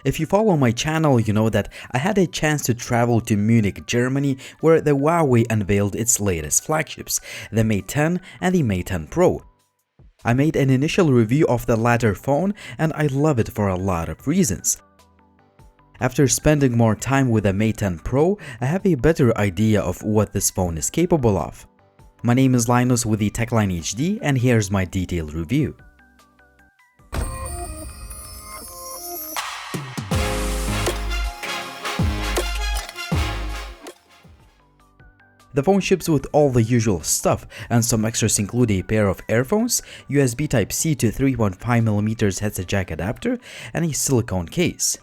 If you follow my channel, you know that I had a chance to travel to Munich, Germany, where the Huawei unveiled its latest flagships, the Mate 10 and the Mate 10 Pro. I made an initial review of the latter phone and I love it for a lot of reasons. After spending more time with the Mate 10 Pro, I have a better idea of what this phone is capable of. My name is Linus with the Techline HD and here's my detailed review. The phone ships with all the usual stuff, and some extras include a pair of earphones, USB Type-C to 3.5mm headset jack adapter, and a silicone case.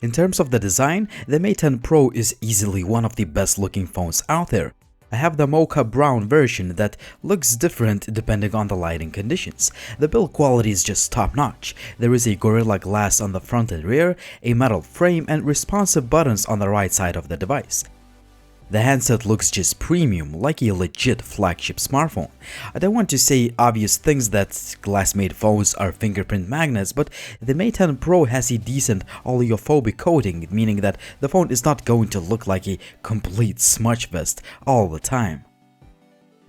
In terms of the design, the Mate 10 Pro is easily one of the best looking phones out there. I have the mocha brown version that looks different depending on the lighting conditions. The build quality is just top notch. There is a Gorilla Glass on the front and rear, a metal frame, and responsive buttons on the right side of the device. The handset looks just premium, like a legit flagship smartphone. I don't want to say obvious things that glass-made phones are fingerprint magnets, but the Mate 10 Pro has a decent oleophobic coating, meaning that the phone is not going to look like a complete smudge fest all the time.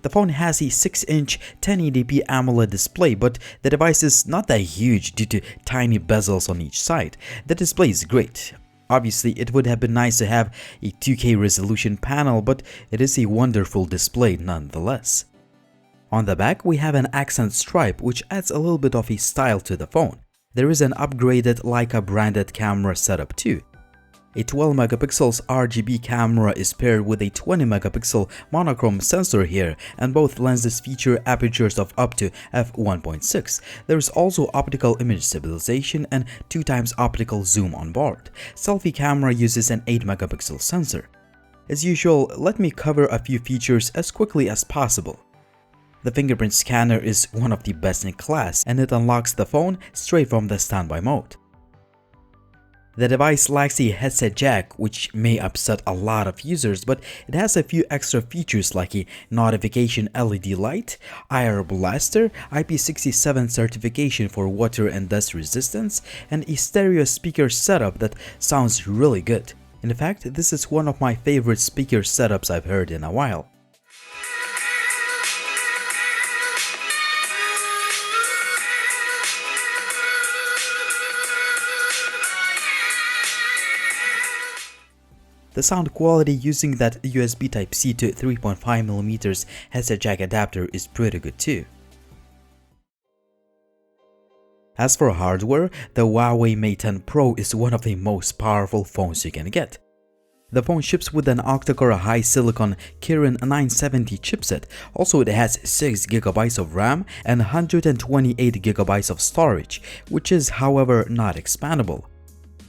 The phone has a 6-inch 1080p AMOLED display, but the device is not that huge due to tiny bezels on each side. The display is great. Obviously, it would have been nice to have a 2K resolution panel, but it is a wonderful display nonetheless. On the back, we have an accent stripe which adds a little bit of a style to the phone. There is an upgraded Leica branded camera setup too. A 12MP RGB camera is paired with a 20MP monochrome sensor here, and both lenses feature apertures of up to f1.6. There is also optical image stabilization and 2x optical zoom on board. Selfie camera uses an 8MP sensor. As usual, let me cover a few features as quickly as possible. The fingerprint scanner is one of the best in class, and it unlocks the phone straight from the standby mode. The device lacks a headset jack, which may upset a lot of users, but it has a few extra features like a notification LED light, IR blaster, IP67 certification for water and dust resistance, and a stereo speaker setup that sounds really good. In fact, this is one of my favorite speaker setups I've heard in a while. The sound quality using that USB Type-C to 3.5mm headset jack adapter is pretty good too. As for hardware, the Huawei Mate 10 Pro is one of the most powerful phones you can get. The phone ships with an octa-core HiSilicon Kirin 970 chipset. Also, it has 6GB of RAM and 128GB of storage, which is however not expandable.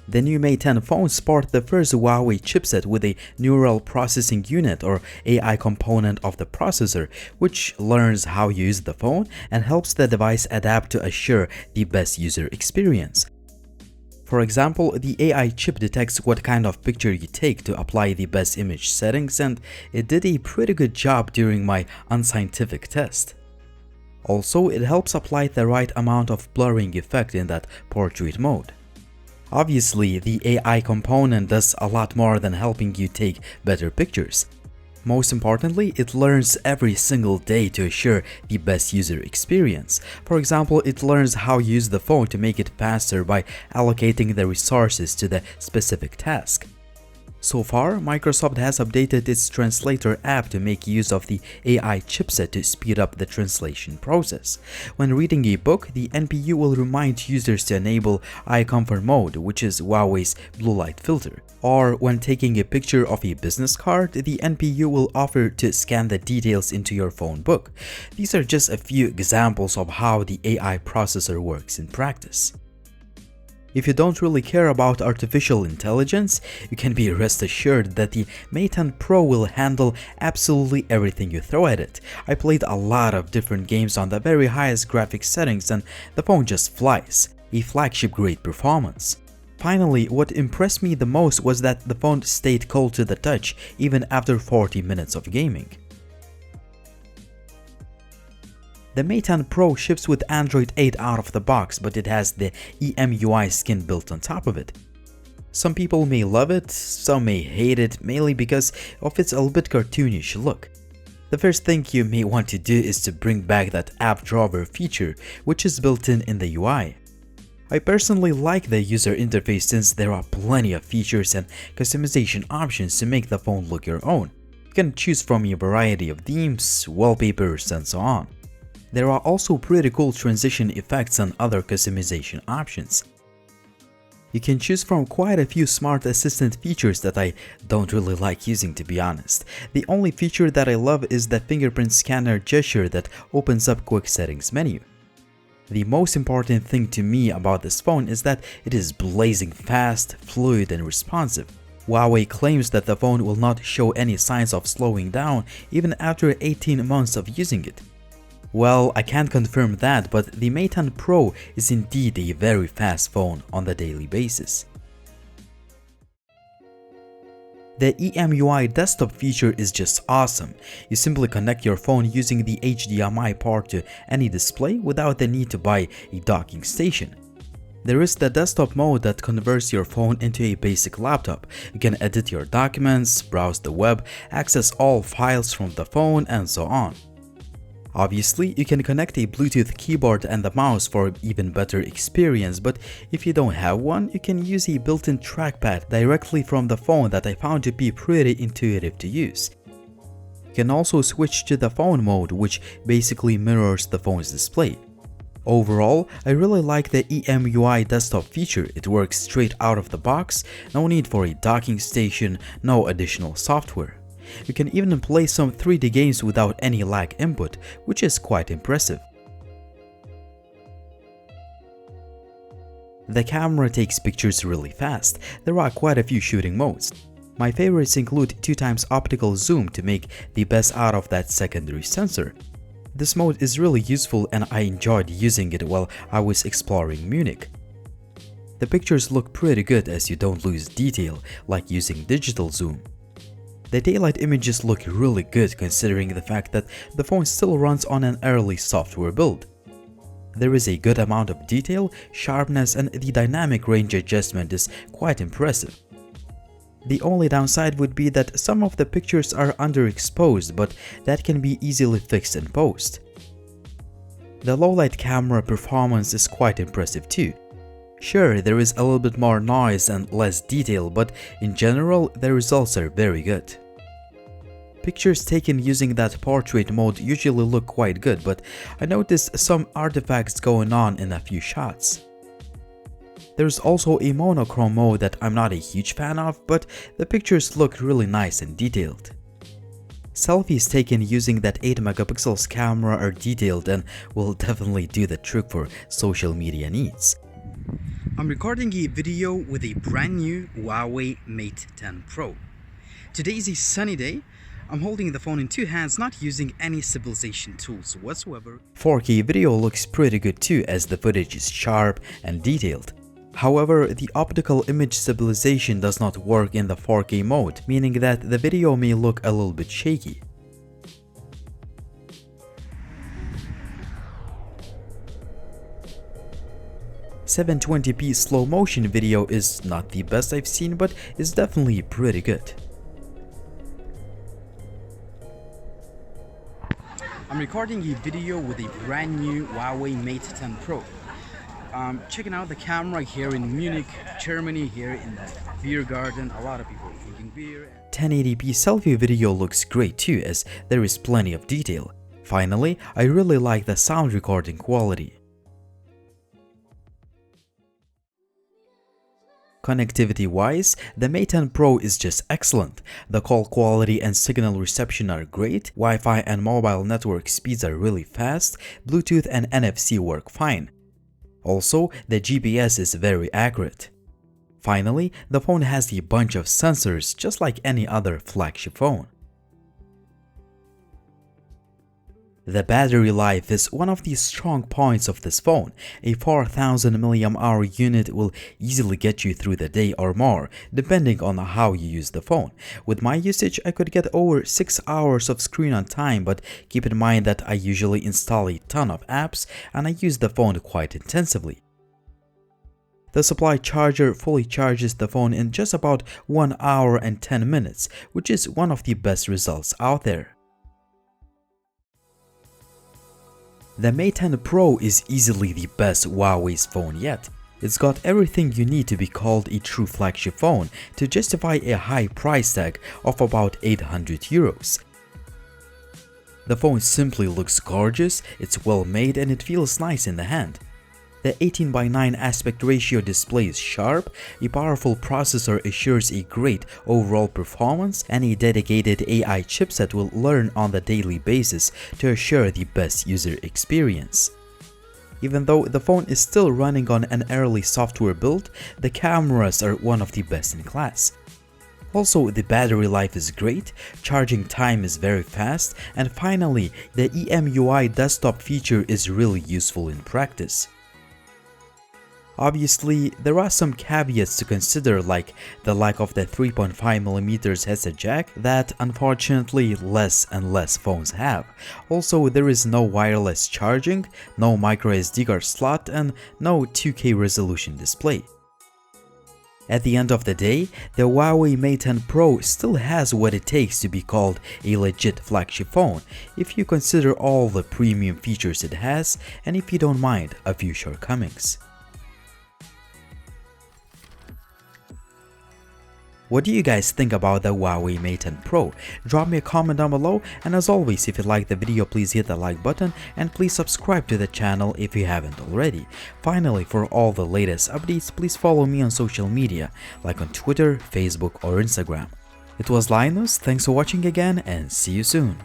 The new Mate 10 phone sport the first Huawei chipset with a neural processing unit or AI component of the processor, which learns how you use the phone and helps the device adapt to assure the best user experience. For example, the AI chip detects what kind of picture you take to apply the best image settings, and it did a pretty good job during my unscientific test. Also, it helps apply the right amount of blurring effect in that portrait mode. Obviously, the AI component does a lot more than helping you take better pictures. Most importantly, it learns every single day to assure the best user experience. For example, it learns how to use the phone to make it faster by allocating the resources to the specific task. So far, Microsoft has updated its translator app to make use of the AI chipset to speed up the translation process. When reading a book, the NPU will remind users to enable eye comfort mode, which is Huawei's blue light filter. Or when taking a picture of a business card, the NPU will offer to scan the details into your phone book. These are just a few examples of how the AI processor works in practice. If you don't really care about artificial intelligence, you can be rest assured that the Mate 10 Pro will handle absolutely everything you throw at it. I played a lot of different games on the very highest graphics settings and the phone just flies. A flagship grade performance. Finally, what impressed me the most was that the phone stayed cold to the touch even after 40 minutes of gaming. The Mate 10 Pro ships with Android 8 out of the box, but it has the EMUI skin built on top of it. Some people may love it, some may hate it, mainly because of its a little bit cartoonish look. The first thing you may want to do is to bring back that app drawer feature, which is built in the UI. I personally like the user interface since there are plenty of features and customization options to make the phone look your own. You can choose from a variety of themes, wallpapers, and so on. There are also pretty cool transition effects and other customization options. You can choose from quite a few smart assistant features that I don't really like using, to be honest. The only feature that I love is the fingerprint scanner gesture that opens up quick settings menu. The most important thing to me about this phone is that it is blazing fast, fluid, and responsive. Huawei claims that the phone will not show any signs of slowing down even after 18 months of using it. Well, I can't confirm that, but the Mate 10 Pro is indeed a very fast phone on the daily basis. The EMUI desktop feature is just awesome. You simply connect your phone using the HDMI port to any display without the need to buy a docking station. There is the desktop mode that converts your phone into a basic laptop. You can edit your documents, browse the web, access all files from the phone, and so on. Obviously, you can connect a Bluetooth keyboard and the mouse for even better experience, but if you don't have one, you can use a built-in trackpad directly from the phone that I found to be pretty intuitive to use. You can also switch to the phone mode, which basically mirrors the phone's display. Overall, I really like the EMUI desktop feature. It works straight out of the box, no need for a docking station, no additional software. You can even play some 3D games without any lag input, which is quite impressive. The camera takes pictures really fast. There are quite a few shooting modes. My favorites include 2x optical zoom to make the best out of that secondary sensor. This mode is really useful and I enjoyed using it while I was exploring Munich. The pictures look pretty good as you don't lose detail, like using digital zoom. The daylight images look really good considering the fact that the phone still runs on an early software build. There is a good amount of detail, sharpness, and the dynamic range adjustment is quite impressive. The only downside would be that some of the pictures are underexposed, but that can be easily fixed in post. The low-light camera performance is quite impressive too. Sure, there is a little bit more noise and less detail, but in general, the results are very good. Pictures taken using that portrait mode usually look quite good, but I noticed some artifacts going on in a few shots. There's also a monochrome mode that I'm not a huge fan of, but the pictures look really nice and detailed. Selfies taken using that 8 megapixels camera are detailed and will definitely do the trick for social media needs. I'm recording a video with a brand new Huawei Mate 10 Pro. Today is a sunny day. I'm holding the phone in two hands, not using any stabilization tools whatsoever. 4K video looks pretty good too, as the footage is sharp and detailed. However, the optical image stabilization does not work in the 4K mode, meaning that the video may look a little bit shaky. .720p slow motion video is not the best I've seen, but is definitely pretty good. I'm recording a video with a brand new Huawei Mate 10 Pro. Checking out the camera here in Munich, Germany, here in the beer garden. A lot of people drinking beer. 1080p selfie video looks great too, as there is plenty of detail. Finally, I really like the sound recording quality. Connectivity-wise, the Mate 10 Pro is just excellent. The call quality and signal reception are great, Wi-Fi and mobile network speeds are really fast, Bluetooth and NFC work fine. Also, the GPS is very accurate. Finally, the phone has a bunch of sensors just like any other flagship phone. The battery life is one of the strong points of this phone. A 4000 mAh unit will easily get you through the day or more, depending on how you use the phone. With my usage, I could get over 6 hours of screen on time, but keep in mind that I usually install a ton of apps and I use the phone quite intensively. The supply charger fully charges the phone in just about 1 hour and 10 minutes, which is one of the best results out there. The Mate 10 Pro is easily the best Huawei's phone yet. It's got everything you need to be called a true flagship phone to justify a high price tag of about 800 euros. The phone simply looks gorgeous, it's well made and it feels nice in the hand. The 18:9 aspect ratio display is sharp, a powerful processor assures a great overall performance, and a dedicated AI chipset will learn on the daily basis to assure the best user experience. Even though the phone is still running on an early software build, the cameras are one of the best in class. Also, the battery life is great, charging time is very fast, and finally, the EMUI desktop feature is really useful in practice. Obviously, there are some caveats to consider, like the lack of the 3.5mm headset jack that unfortunately less and less phones have. Also, there is no wireless charging, no microSD card slot, and no 2K resolution display. At the end of the day, the Huawei Mate 10 Pro still has what it takes to be called a legit flagship phone if you consider all the premium features it has and if you don't mind a few shortcomings. What do you guys think about the Huawei Mate 10 Pro? Drop me a comment down below, and as always, if you liked the video, please hit the like button and please subscribe to the channel if you haven't already. Finally, for all the latest updates, please follow me on social media like on Twitter, Facebook or Instagram. It was Linus, thanks for watching again and see you soon.